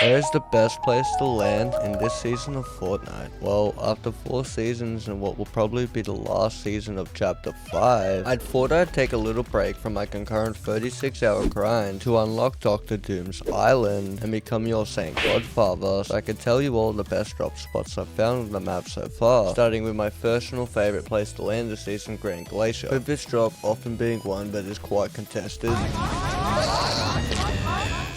Where is the best place to land in this season of Fortnite? Well, after 4 seasons and what will probably be the last season of Chapter 5, I thought I'd take a little break from my concurrent 36-hour grind to unlock Dr. Doom's island and become your Saint Godfather, so I could tell you all the best drop spots I've found on the map so far, starting with my personal favourite place to land this season, 𝗃𝗃, with this drop often being one that is quite contested.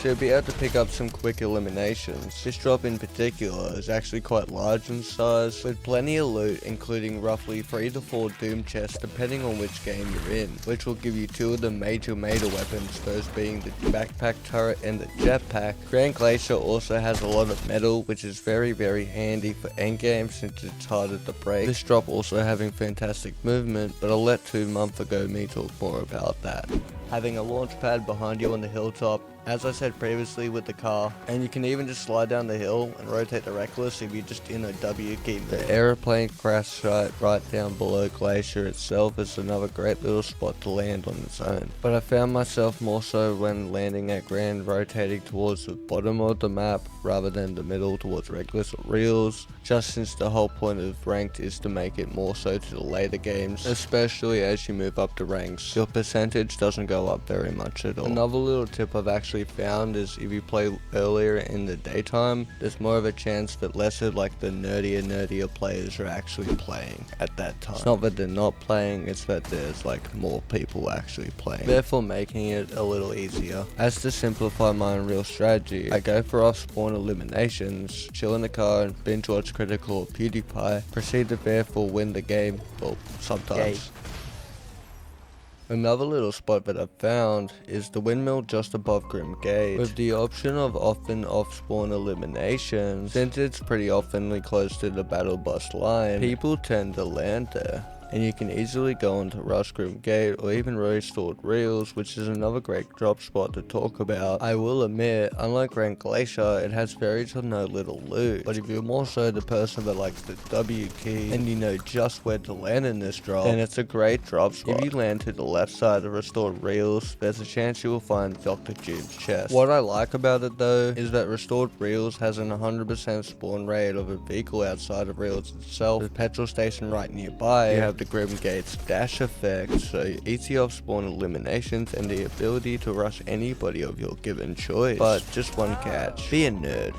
So you'll be able to pick up some quick eliminations. This drop in particular is actually quite large in size, with plenty of loot including roughly 3 to 4 Doom chests depending on which game you're in, which will give you 2 of the major weapons, those being the backpack turret and the jetpack. 𝗃𝗃 also has a lot of metal, which is very handy for endgame since it's harder to break. This drop also having fantastic movement, but I'll let 2 months ago me talk more about that. Having a launch pad behind you on the hilltop, as I said previously with the car, and you can even just slide down the hill and rotate the reckless if you're just in a W key. The aeroplane crash site right down below 𝗃𝗃 itself is another great little spot to land on its own, but I found myself more so when landing at Grand rotating towards the bottom of the map rather than the middle towards reckless or reels, just since the whole point of ranked is to make it more so to the later games, especially as you move up the ranks. Your percentage doesn't go up very much at all. Another little tip I've actually found is if you play earlier in the daytime, there's more of a chance that lesser like the nerdier players are actually playing at that time. It's not that they're not playing, it's that there's like more people actually playing, therefore making it a little easier. As to simplify my Unreal strategy, I go for off spawn eliminations, chill in the car and binge watch Critical or PewDiePie, proceed to therefore win the game, well sometimes. Another little spot that I've found is the windmill just above Grim Gate, with the option of often off-spawn eliminations. Since it's pretty oftenly close to the battle bus line, people tend to land there, and you can easily go on to rush Grim Gate or even 𝓯𝓪𝓷𝓽𝓪, which is another great drop spot to talk about. I will admit, unlike 𝗃𝗃, it has very to no little loot, but if you're more so the person that likes the W key and you know just where to land in this drop, then it's a great drop spot. If you land to the left side of 𝗯𝓪𝓷𝓽𝓪, there's a chance you will find Dr. Doom's chest. What I like about it though is that 𝗯𝓯𝓷𝓽𝓪 has an 100% spawn rate of a vehicle outside of 𝗃𝓪𝓷𝓽𝓪 itself, with a petrol station right nearby. You have the Grim Gate's dash effect, so easy off spawn eliminations and the ability to rush anybody of your given choice. But just one catch, be a nerd.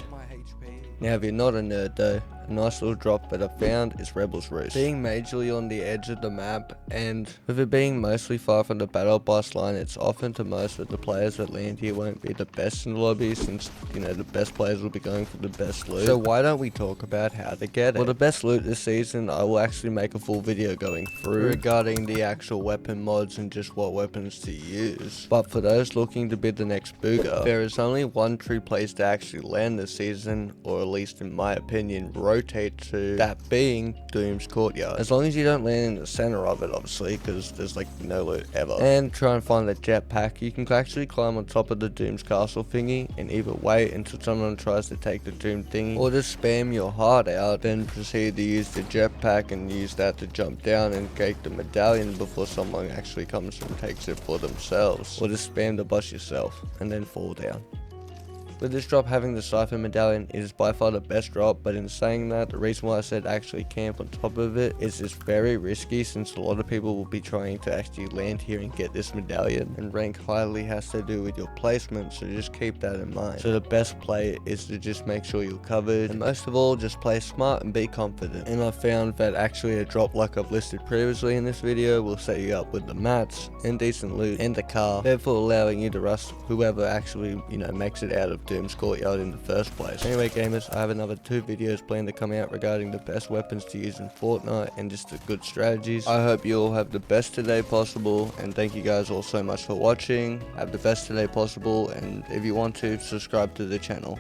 Now if you're not a nerd though, a nice little drop that I found is Rebel's Roost. Being majorly on the edge of the map, and with it being mostly far from the battle bus line, it's often to most that the players that land here won't be the best in the lobby, since, you know, the best players will be going for the best loot. So why don't we talk about how to get it? Well, the best loot this season, I will actually make a full video going through regarding the actual weapon mods and just what weapons to use. But for those looking to be the next Booger, there is only one true place to actually land this season, or at least in my opinion, rotate to, that being Doom's courtyard. As long as you don't land in the center of it, obviously, because there's like no loot ever. And try and find the jetpack. You can actually climb on top of the Doom's castle thingy and either wait until someone tries to take the Doom thingy, or just spam your heart out, then proceed to use the jetpack and use that to jump down and take the medallion before someone actually comes and takes it for themselves, or just spam the bus yourself and then fall down. With this drop having the Cypher medallion, it is by far the best drop, but in saying that, the reason why I said actually camp on top of it is it's very risky, since a lot of people will be trying to actually land here and get this medallion, and rank highly has to do with your placement, so just keep that in mind. So the best play is to just make sure you're covered, and most of all just play smart and be confident. And I found that actually a drop like I've listed previously in this video will set you up with the mats and decent loot and the car, therefore allowing you to rush whoever actually, you know, makes it out of Doom's courtyard in the first place. Anyway gamers, I have another 2 videos planned to come out regarding the best weapons to use in Fortnite and just the good strategies. I hope you all have the best today possible, and thank you guys all so much for watching. Have the best today possible, and if you want to, subscribe to the channel.